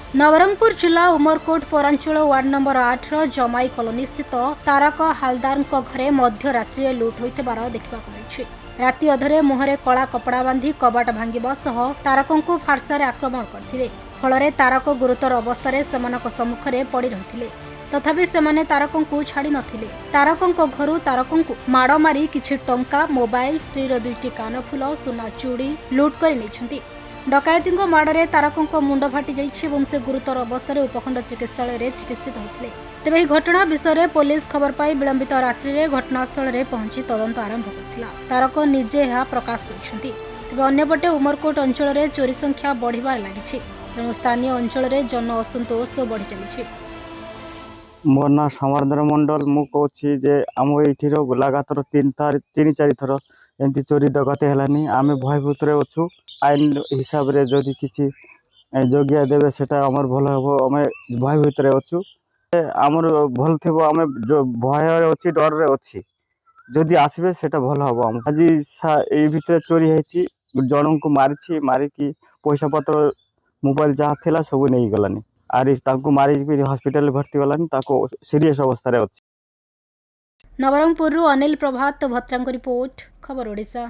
नवरंगपुर जिला Umarkot पौरांचल ward number 8 जमाई colony स्थित तारक हालदार घरे मध्यरात्रि लुट होइथिबार देखिबाकु मिलिछि। राति अधरे मुहरे कला कपड़ा बांधी कबाट भांगिबा सह तारकंकु फारसारे आक्रमण करथिले। फलरे तारक गुरुतर अवस्थारे सेमानक सम्मुखरे पड़ी रहिथिले। तथापि सेमाने तारकंकु छाड़ी नथिले। तारकंक घरु तारकंकु माड़ मारी किछि टंका, मोबाइल, स्त्रीर 2टी कानफुल, सुना चूड़ी लुट करि नेछंती। डकायती माड़े तारकंक मुंड फाटी जाइछि एवं से गुरुतर अवस्था उपखंड चिकित्सालय चिकित्सित होते। तेबे घटना विषय पुलिस खबर पाई विलंबित रात्रि में घटनास्थल में पहुंची तदंत आरंभ करथिला। तारक निजे यह प्रकाश करिसेंती। तेबे अन्यपटे उमरकोट अंचल में चोरी संख्या बढ़िबार लागिछि। तेणु स्थानीय अंचल में जन असंतोष बढ़ी चलिछि। मोर ना समरधर मंडल मु कहूँ जे आम ये लगातार 3-4 थर एमती चोरी डकती है। आम भयभूत अच्छु आईन हिसाब से जदि किसी जगिया देवे से आमर भल हम आम भयभूत अच्छु। आमर भल थी आम भय अच्छी डर अच्छी जदि आसबे से भल हम आज ये भितर चोरी है जन को मारिकी पैसा पत्र मोबाइल जहाँ थिला सब नहीं गलानी आरी मारी हॉस्पिटल भर्ती गलानी सीरियस अवस्था रे अछि। नवरंगपुर अनिल प्रभात भत्रांग रिपोर्ट खबर ओडिशा।